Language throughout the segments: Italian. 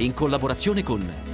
in collaborazione con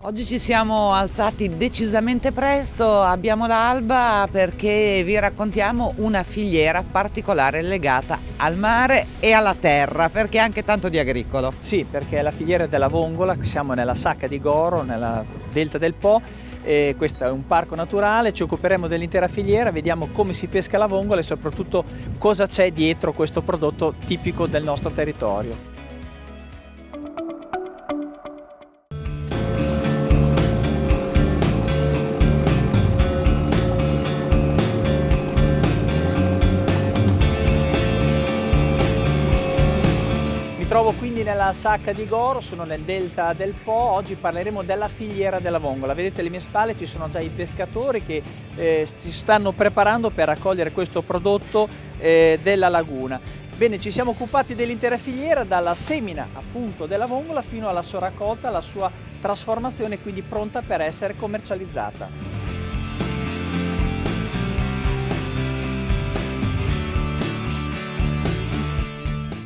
Oggi ci siamo alzati decisamente presto, abbiamo l'alba perché vi raccontiamo una filiera particolare legata al mare e alla terra, perché è anche tanto di agricolo. Sì, perché è la filiera della vongola, siamo nella Sacca di Goro, nella delta del Po, e questo è un parco naturale, ci occuperemo dell'intera filiera, vediamo come si pesca la vongola e soprattutto cosa c'è dietro questo prodotto tipico del nostro territorio. Mi trovo quindi nella Sacca di Goro, sono nel delta del Po. Oggi parleremo della filiera della vongola. Vedete alle mie spalle ci sono già i pescatori che si stanno preparando per raccogliere questo prodotto della laguna. Bene, ci siamo occupati dell'intera filiera, dalla semina appunto della vongola fino alla sua raccolta, alla sua trasformazione, quindi pronta per essere commercializzata.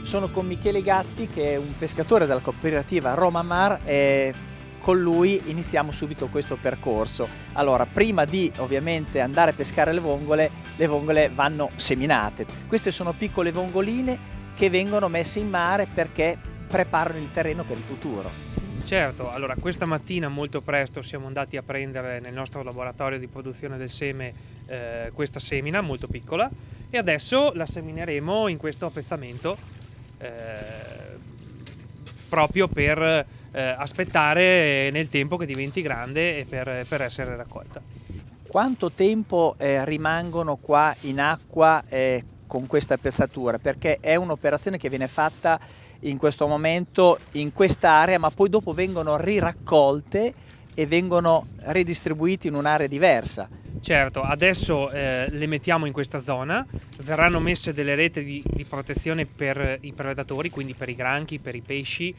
Sono con Michele Gatti, che è un pescatore della cooperativa Roma Mar, e con lui iniziamo subito questo percorso. Allora, prima di ovviamente andare a pescare le vongole vanno seminate. Queste sono piccole vongoline che vengono messe in mare perché preparano il terreno per il futuro. Certo, allora questa mattina molto presto siamo andati a prendere nel nostro laboratorio di produzione del seme questa semina molto piccola e adesso la semineremo in questo appezzamento proprio per aspettare nel tempo che diventi grande e per essere raccolta. Quanto tempo rimangono qua in acqua con questa pezzatura? Perché è un'operazione che viene fatta in questo momento in quest'area, ma poi dopo vengono riraccolte e vengono ridistribuite in un'area diversa. Certo, adesso le mettiamo in questa zona, verranno messe delle reti di protezione per i predatori, quindi per i granchi, per i pesci,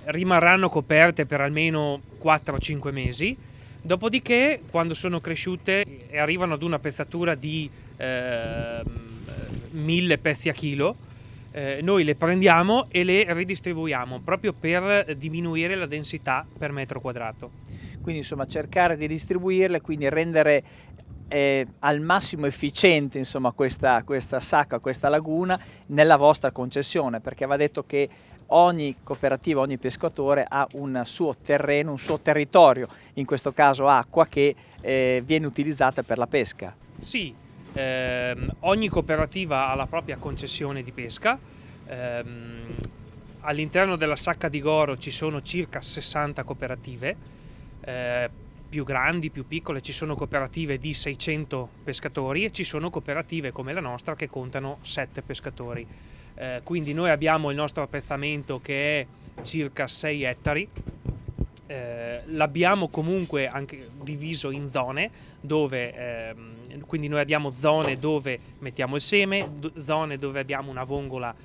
rimarranno coperte per almeno 4-5 mesi, dopodiché quando sono cresciute e arrivano ad una pezzatura di 1000 pezzi a chilo, noi le prendiamo e le ridistribuiamo proprio per diminuire la densità per metro quadrato. Quindi insomma cercare di distribuirle, quindi rendere al massimo efficiente insomma questa sacca, questa laguna nella vostra concessione, perché va detto che ogni cooperativa, ogni pescatore ha un suo terreno, un suo territorio, in questo caso acqua, che viene utilizzata per la pesca. Sì, ogni cooperativa ha la propria concessione di pesca. All'interno della Sacca di Goro ci sono circa 60 cooperative, più grandi, più piccole, ci sono cooperative di 600 pescatori e ci sono cooperative come la nostra che contano 7 pescatori. Quindi noi abbiamo il nostro appezzamento che è circa 6 ettari. L'abbiamo comunque anche diviso in zone dove quindi noi abbiamo zone dove mettiamo il seme, zone dove abbiamo una vongola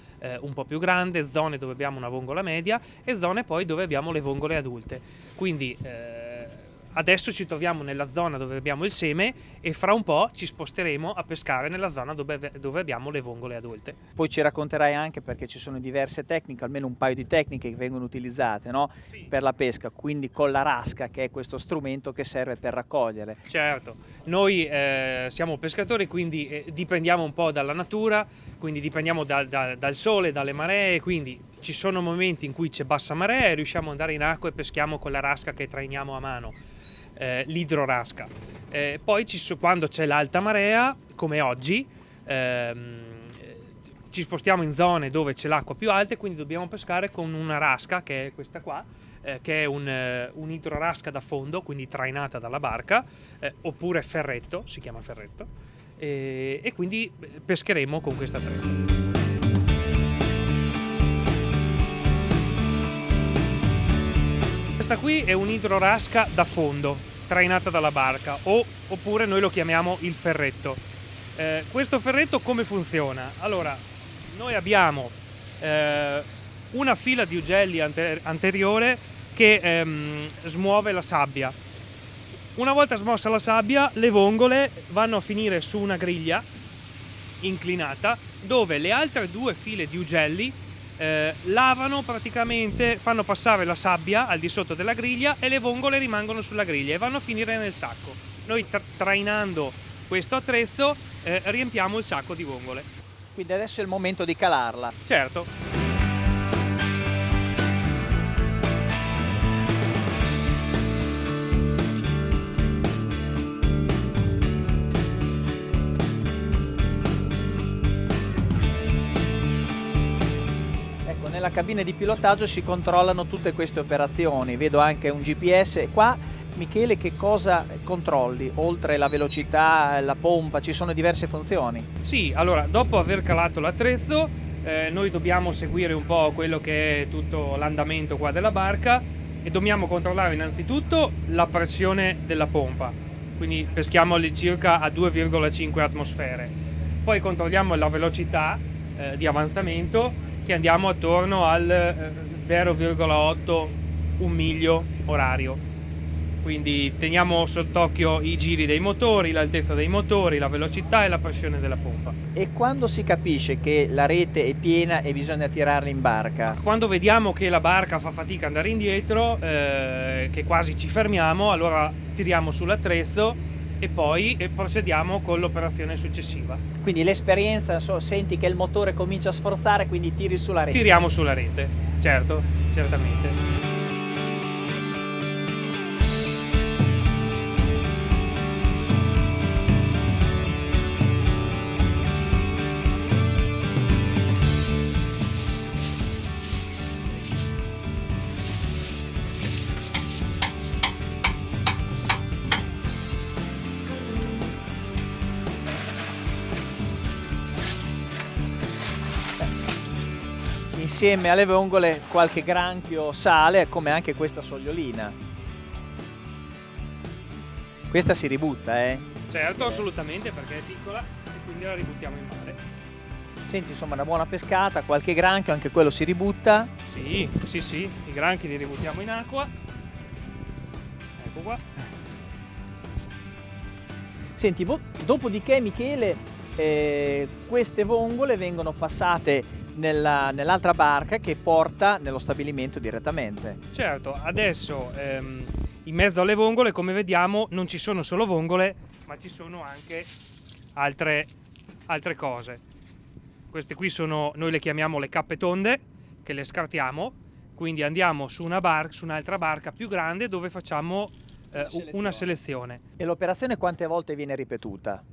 un po' più grande, zone dove abbiamo una vongola media e zone poi dove abbiamo le vongole adulte. Quindi adesso ci troviamo nella zona dove abbiamo il seme e fra un po' ci sposteremo a pescare nella zona dove abbiamo le vongole adulte. Poi ci racconterai anche, perché ci sono diverse tecniche, almeno un paio di tecniche che vengono utilizzate, no? Sì. Per la pesca, quindi con la rasca, che è questo strumento che serve per raccogliere. Certo, noi siamo pescatori, quindi dipendiamo un po' dalla natura, quindi dipendiamo dal sole, dalle maree, quindi ci sono momenti in cui c'è bassa marea e riusciamo ad andare in acqua e peschiamo con la rasca che trainiamo a mano, l'idrorasca. Poi quando c'è l'alta marea, come oggi, ci spostiamo in zone dove c'è l'acqua più alta e quindi dobbiamo pescare con una rasca, che è questa qua, che è un idrorasca da fondo, quindi trainata dalla barca, oppure ferretto, si chiama ferretto, e quindi pescheremo con questa attrezzo. Questa qui è un idrorasca da fondo, trainata dalla barca, oppure noi lo chiamiamo il ferretto. Questo ferretto come funziona? Allora, noi abbiamo una fila di ugelli anteriore che smuove la sabbia. Una volta smossa la sabbia, le vongole vanno a finire su una griglia inclinata dove le altre due file di ugelli lavano praticamente, fanno passare la sabbia al di sotto della griglia e le vongole rimangono sulla griglia e vanno a finire nel sacco. Noi trainando questo attrezzo riempiamo il sacco di vongole. Quindi adesso è il momento di calarla. Certo. Nella cabina di pilotaggio si controllano tutte queste operazioni, vedo anche un GPS. Qua, Michele, che cosa controlli? Oltre la velocità, la pompa, ci sono diverse funzioni. Sì, allora, dopo aver calato l'attrezzo, noi dobbiamo seguire un po' quello che è tutto l'andamento qua della barca e dobbiamo controllare innanzitutto la pressione della pompa, quindi peschiamo all'incirca a 2,5 atmosfere. Poi controlliamo la velocità di avanzamento, che andiamo attorno al 0,8 un miglio orario. Quindi teniamo sott'occhio i giri dei motori, l'altezza dei motori, la velocità e la pressione della pompa. E quando si capisce che la rete è piena e bisogna tirarla in barca? Quando vediamo che la barca fa fatica ad andare indietro, che quasi ci fermiamo, allora tiriamo sull'attrezzo e poi procediamo con l'operazione successiva. Quindi l'esperienza, senti che il motore comincia a sforzare, quindi tiri sulla rete. Tiriamo sulla rete, certo, certamente. Insieme alle vongole qualche granchio sale, come anche questa sogliolina. Questa si ributta, Certo, assolutamente, perché è piccola e quindi la ributtiamo in mare. Senti, insomma, una buona pescata, qualche granchio, anche quello si ributta. Sì, i granchi li ributtiamo in acqua. Ecco qua. Senti, dopodiché, Michele, queste vongole vengono passate nell'altra barca che porta nello stabilimento direttamente. Certo, adesso in mezzo alle vongole, come vediamo, non ci sono solo vongole, ma ci sono anche altre cose. Queste qui sono, noi le chiamiamo le cappe tonde, che le scartiamo, quindi andiamo su un'altra barca più grande dove facciamo una selezione. E l'operazione quante volte viene ripetuta?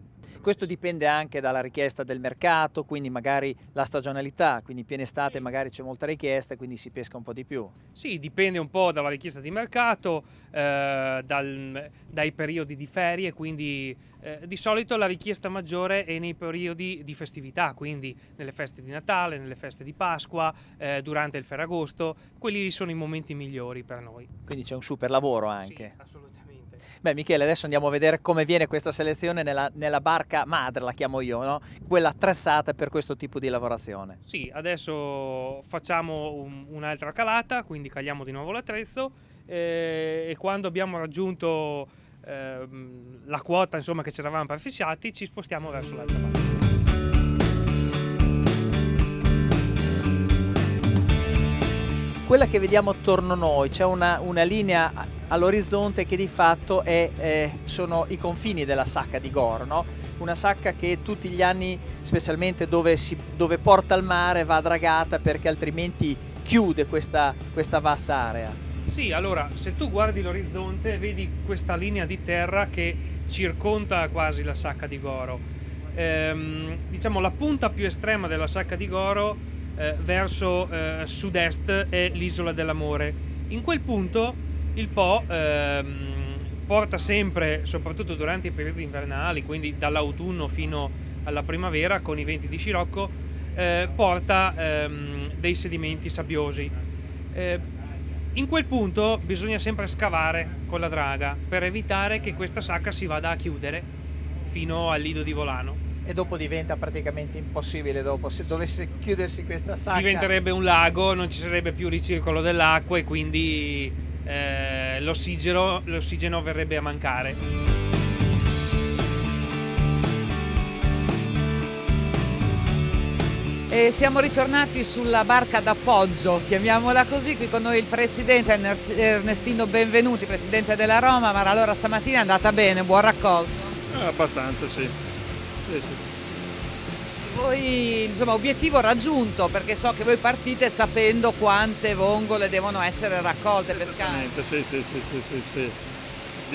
Questo dipende anche dalla richiesta del mercato, quindi magari la stagionalità, quindi piena estate magari c'è molta richiesta, quindi si pesca un po' di più. Sì, dipende un po' dalla richiesta di mercato, dai periodi di ferie, quindi di solito la richiesta maggiore è nei periodi di festività, quindi nelle feste di Natale, nelle feste di Pasqua, durante il Ferragosto, quelli sono i momenti migliori per noi. Quindi c'è un super lavoro anche. Sì, assolutamente. Beh, Michele, adesso andiamo a vedere come viene questa selezione nella barca madre, la chiamo io, no? Quella attrezzata per questo tipo di lavorazione. Sì, adesso facciamo un'altra calata, quindi caliamo di nuovo l'attrezzo e quando abbiamo raggiunto la quota, insomma, che ci eravamo prefissati, ci spostiamo verso l'altra parte. Quella che vediamo attorno a noi, c'è una linea all'orizzonte che di fatto sono i confini della sacca di Goro, no? Una sacca che tutti gli anni, specialmente dove porta al mare, va dragata perché altrimenti chiude questa vasta area. Sì, allora, se tu guardi l'orizzonte vedi questa linea di terra che circonda quasi la sacca di Goro. diciamo la punta più estrema della Sacca di Goro verso sud-est è l'Isola dell'Amore. In quel punto il Po porta sempre, soprattutto durante i periodi invernali, quindi dall'autunno fino alla primavera con i venti di scirocco, porta dei sedimenti sabbiosi. In quel punto bisogna sempre scavare con la draga per evitare che questa sacca si vada a chiudere fino al Lido di Volano. E dopo diventa praticamente impossibile, dopo, se dovesse chiudersi questa sacca. Diventerebbe un lago, non ci sarebbe più ricircolo dell'acqua e quindi l'ossigeno verrebbe a mancare. E siamo ritornati sulla barca d'appoggio, chiamiamola così, qui con noi il presidente Ernestino Benvenuti, presidente della Roma. Ma allora stamattina è andata bene, buon raccolto? Abbastanza, sì. Sì. Voi, insomma, obiettivo raggiunto, perché so che voi partite sapendo quante vongole devono essere raccolte, pescate. Sì.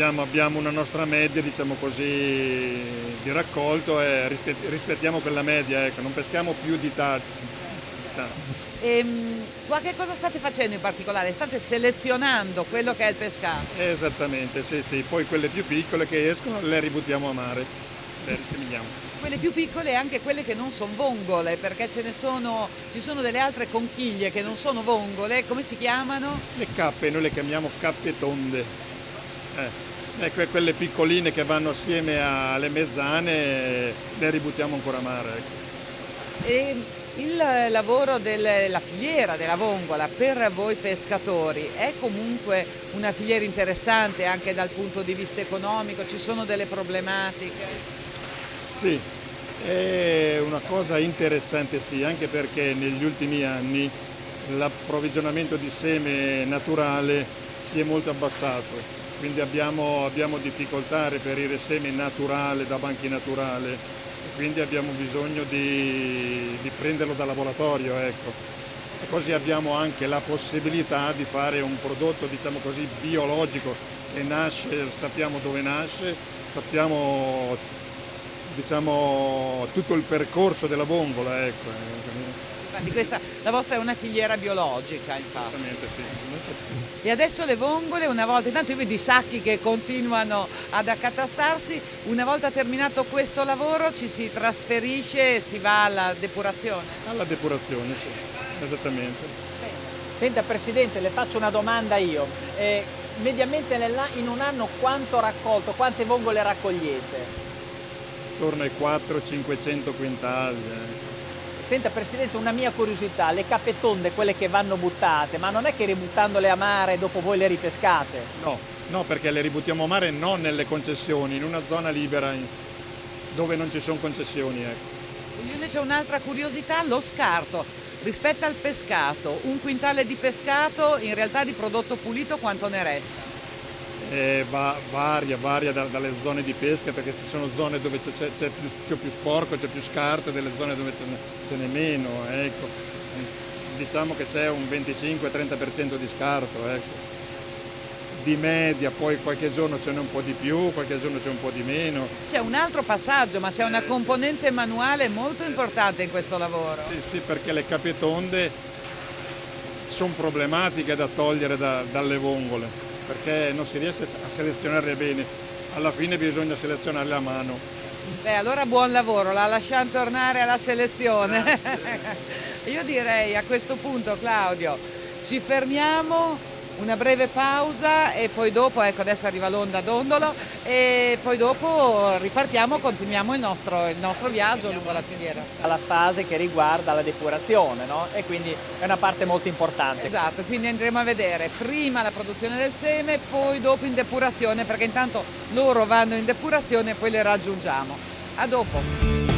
Abbiamo una nostra media, diciamo così, di raccolto e rispettiamo quella media, ecco, non peschiamo più di tardi. Ma che cosa state facendo in particolare? State selezionando quello che è il pescato? Esattamente, sì. Poi quelle più piccole che escono le ributtiamo a mare, le riseminiamo. Quelle più piccole e anche quelle che non sono vongole, perché ci sono delle altre conchiglie che non sono vongole, come si chiamano? Le cappe, noi le chiamiamo cappe tonde. Ecco, quelle piccoline che vanno assieme alle mezzane le ributtiamo ancora a mare. Ecco. E il lavoro della filiera della vongola per voi pescatori è comunque una filiera interessante anche dal punto di vista economico? Ci sono delle problematiche? Sì, è una cosa interessante, sì, anche perché negli ultimi anni l'approvvigionamento di seme naturale si è molto abbassato, quindi abbiamo difficoltà a reperire seme naturale da banchi naturali, e quindi abbiamo bisogno di prenderlo da laboratorio, ecco. E così abbiamo anche la possibilità di fare un prodotto, diciamo così, biologico, che nasce, sappiamo dove nasce, sappiamo, diciamo, tutto il percorso della vongola, ecco. Infatti la vostra è una filiera biologica, infatti. Esattamente, sì. E adesso le vongole, una volta, intanto io vedo i sacchi che continuano ad accatastarsi, una volta terminato questo lavoro ci si trasferisce e si va alla depurazione? Alla depurazione, sì, esattamente. Senta Presidente, le faccio una domanda io. Mediamente in un anno quanto raccolto, quante vongole raccogliete? Attorno ai 400-500 quintali. Senta Presidente, una mia curiosità, le cappe tonde, quelle che vanno buttate, ma non è che ributtandole a mare dopo voi le ripescate? No, perché le ributtiamo a mare non nelle concessioni, in una zona libera dove non ci sono concessioni. Ecco. Io invece ho un'altra curiosità, lo scarto. Rispetto al pescato, un quintale di pescato in realtà di prodotto pulito quanto ne resta? Varia dalle zone di pesca, perché ci sono zone dove c'è più sporco, c'è più scarto, e delle zone dove ce n'è meno, ecco. Diciamo che c'è un 25-30% di scarto, ecco. Di media, poi qualche giorno ce n'è un po' di più, qualche giorno c'è un po' di meno. C'è un altro passaggio, ma c'è una componente manuale molto importante in questo lavoro. Sì, perché le cappe tonde sono problematiche da togliere dalle vongole, perché non si riesce a selezionarle bene, alla fine bisogna selezionarle a mano. Beh, allora buon lavoro, la lasciamo tornare alla selezione. Io direi a questo punto, Claudio, ci fermiamo, una breve pausa e poi dopo, ecco adesso arriva l'onda Dondolo e poi dopo ripartiamo, continuiamo il nostro viaggio lungo la filiera. Alla fase che riguarda la depurazione, no? E quindi è una parte molto importante. Esatto, quindi andremo a vedere prima la produzione del seme, poi dopo in depurazione, perché intanto loro vanno in depurazione e poi le raggiungiamo. A dopo!